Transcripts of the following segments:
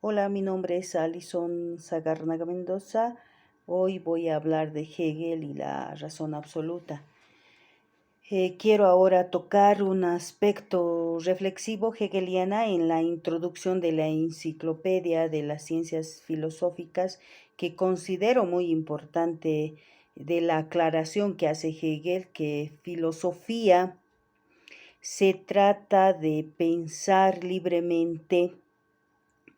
Hola, mi nombre es Alison Sagarnaga Mendoza. Hoy voy a hablar de Hegel y la razón absoluta. Quiero ahora tocar un aspecto reflexivo hegeliana en la introducción de la Enciclopedia de las Ciencias Filosóficas, que considero muy importante, de la aclaración que hace Hegel, que filosofía se trata de pensar libremente,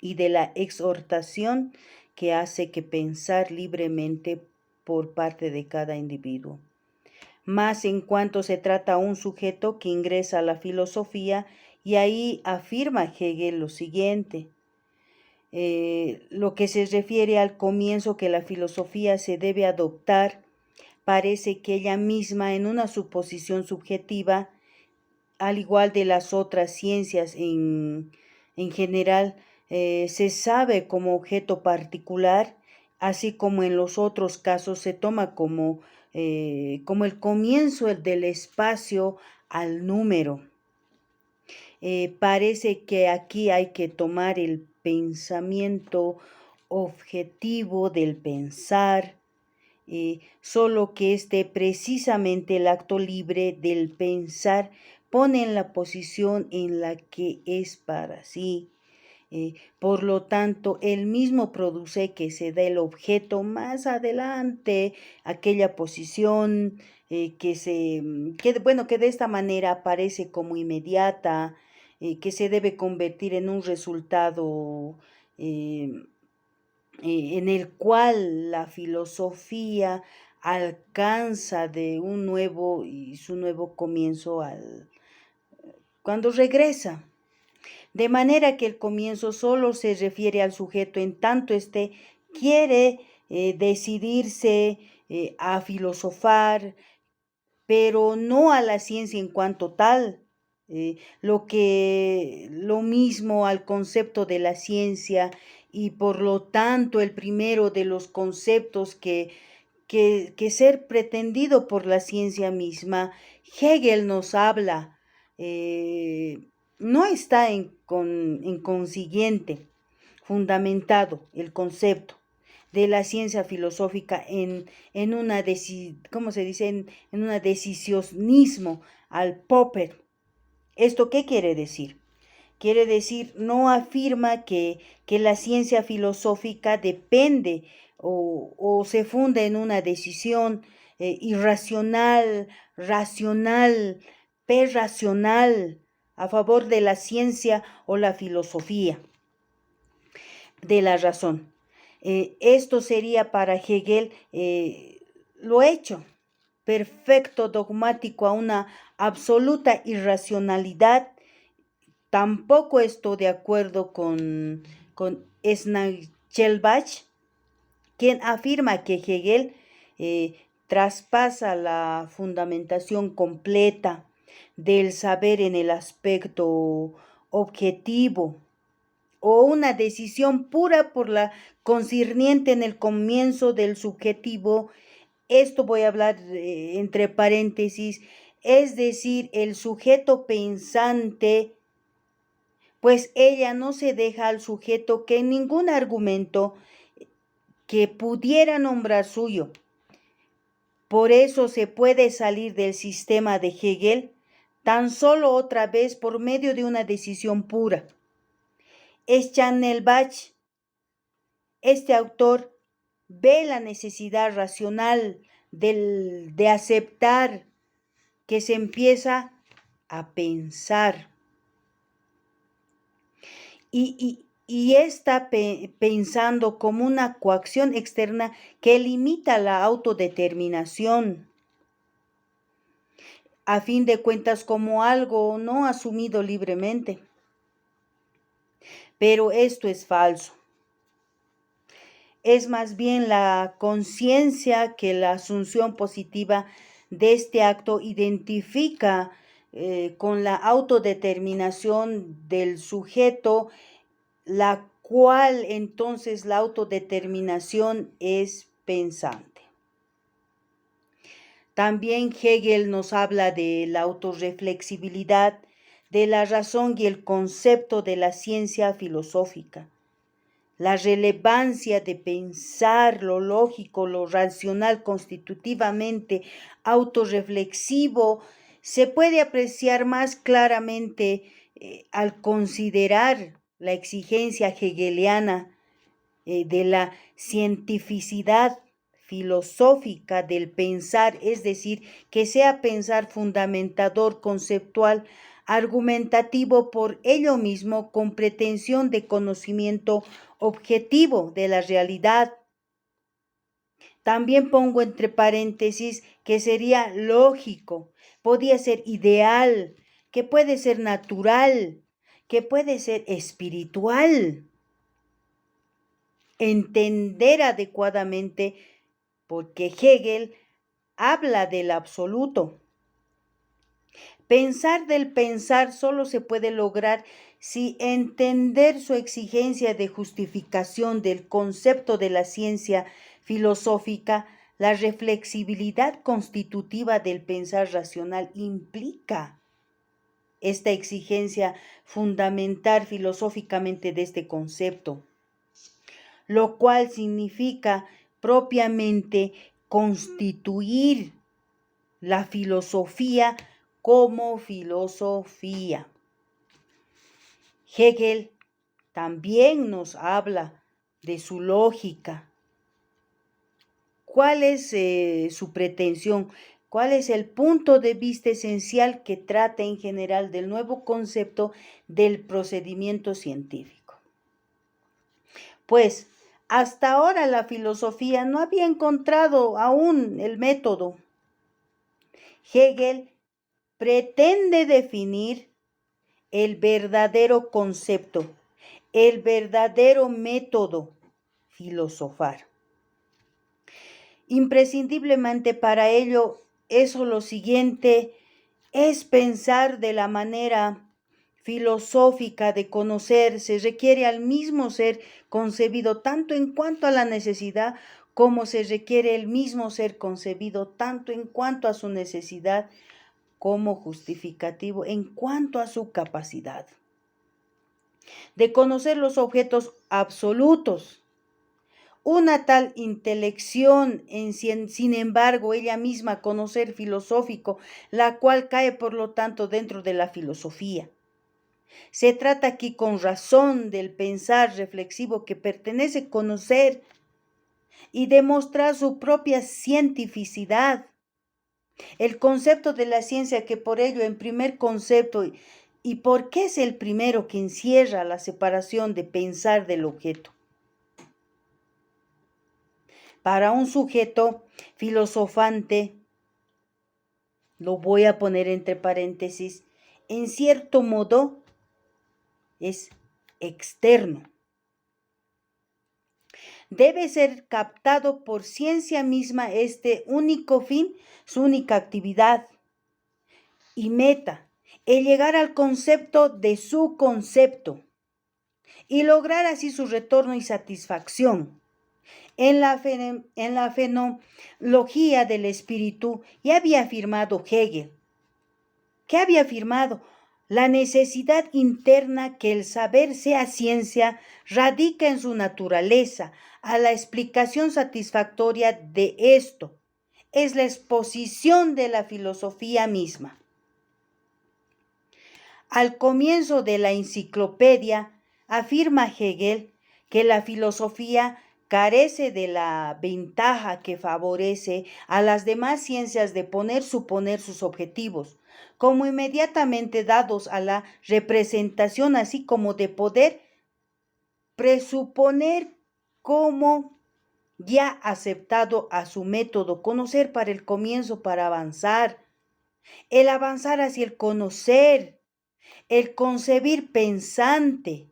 y de la exhortación que hace que pensar libremente por parte de cada individuo. Más en cuanto se trata a un sujeto que ingresa a la filosofía, y ahí afirma Hegel lo siguiente: lo que se refiere al comienzo que la filosofía se debe adoptar, parece que ella misma, en una suposición subjetiva, al igual de las otras ciencias en general, se sabe como objeto particular, así como en los otros casos se toma como el comienzo del espacio al número. Parece que aquí hay que tomar el pensamiento objetivo del pensar, solo que precisamente el acto libre del pensar pone en la posición en la que es para sí. Por lo tanto, él mismo produce que se dé el objeto más adelante, aquella posición que de esta manera aparece como inmediata, que se debe convertir en un resultado eh, en el cual la filosofía alcanza de un nuevo y su nuevo comienzo cuando regresa. De manera que el comienzo solo se refiere al sujeto en tanto quiere decidirse a filosofar, pero no a la ciencia en cuanto tal. Lo mismo al concepto de la ciencia, y por lo tanto el primero de los conceptos que ser pretendido por la ciencia misma. Hegel nos habla, no está en consiguiente fundamentado el concepto de la ciencia filosófica en una ¿cómo se dice? En una decisionismo al Popper. ¿Esto qué quiere decir? Quiere decir, no afirma que la ciencia filosófica depende o se funda en una decisión irracional, racional, perracional, a favor de la ciencia o la filosofía de la razón. Esto sería para Hegel lo hecho, perfecto, dogmático, a una absoluta irracionalidad. Tampoco estoy de acuerdo con Schellbach, quien afirma que Hegel traspasa la fundamentación completa del saber en el aspecto objetivo, o una decisión pura por la concerniente en el comienzo del subjetivo. Esto voy a hablar entre paréntesis, es decir, el sujeto pensante, pues ella no se deja al sujeto que ningún argumento que pudiera nombrar suyo. Por eso se puede salir del sistema de Hegel tan solo otra vez por medio de una decisión pura. Schellbach, este autor, ve la necesidad racional de aceptar que se empieza a pensar. Y está pensando como una coacción externa que limita la autodeterminación, a fin de cuentas como algo no asumido libremente. Pero esto es falso. Es más bien la conciencia que la asunción positiva de este acto identifica con la autodeterminación del sujeto, la cual entonces la autodeterminación es pensante. También Hegel nos habla de la autorreflexibilidad de la razón y el concepto de la ciencia filosófica. la relevancia de pensar lo lógico, lo racional, constitutivamente autorreflexivo, se puede apreciar más claramente al considerar la exigencia hegeliana de la cientificidad filosófica del pensar, es decir, que sea pensar fundamentador, conceptual, argumentativo por ello mismo, con pretensión de conocimiento objetivo de la realidad. También pongo entre paréntesis que sería lógico, podría ser ideal, que puede ser natural, que puede ser espiritual. Entender adecuadamente, porque Hegel habla del absoluto. Pensar del pensar solo se puede lograr si entender su exigencia de justificación del concepto de la ciencia filosófica, la reflexibilidad constitutiva del pensar racional implica esta exigencia fundamental filosóficamente de este concepto, lo cual significa propiamente constituir la filosofía como filosofía. Hegel también nos habla de su lógica. ¿Cuál es su pretensión? ¿Cuál es el punto de vista esencial que trata en general del nuevo concepto del procedimiento científico? Pues hasta ahora la filosofía no había encontrado aún el método. Hegel pretende definir el verdadero concepto, el verdadero método, filosofar. Imprescindiblemente para ello, eso lo siguiente es pensar de la manera filosófica de conocer, se requiere al mismo ser concebido tanto en cuanto a la necesidad como se requiere el mismo ser concebido tanto en cuanto a su necesidad como justificativo en cuanto a su capacidad de conocer los objetos absolutos. Una tal intelección sin embargo, ella misma conocer filosófico, la cual cae por lo tanto dentro de la filosofía. Se trata aquí con razón del pensar reflexivo que pertenece a conocer y demostrar su propia cientificidad. El concepto de la ciencia que por ello en primer concepto y por qué es el primero que encierra la separación de pensar del objeto. Para un sujeto filosofante, lo voy a poner entre paréntesis, en cierto modo es externo. Debe ser captado por ciencia misma este único fin, su única actividad y meta, el llegar al concepto de su concepto y lograr así su retorno y satisfacción. En la fenomenología del espíritu ya había afirmado Hegel. ¿Qué había afirmado? La necesidad interna que el saber sea ciencia radica en su naturaleza. A la explicación satisfactoria de esto es la exposición de la filosofía misma. Al comienzo de la enciclopedia, afirma Hegel que la filosofía carece de la ventaja que favorece a las demás ciencias de suponer sus objetivos, como inmediatamente dados a la representación, así como de poder presuponer como ya aceptado a su método, conocer para el comienzo, para avanzar, el avanzar hacia el conocer, el concebir pensante,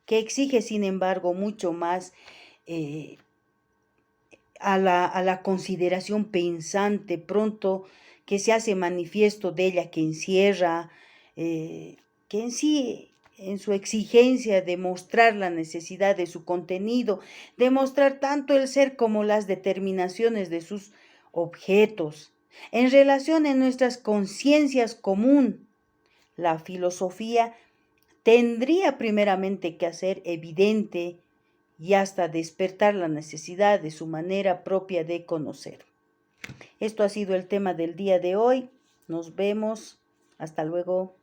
que exige, sin embargo, mucho más a la consideración pensante, pronto que se hace manifiesto de ella, que encierra, que en sí, en su exigencia de mostrar la necesidad de su contenido, de mostrar tanto el ser como las determinaciones de sus objetos, en relación en nuestras conciencias común. La filosofía tendría primeramente que hacer evidente y hasta despertar la necesidad de su manera propia de conocer. Esto ha sido el tema del día de hoy. Nos vemos. Hasta luego.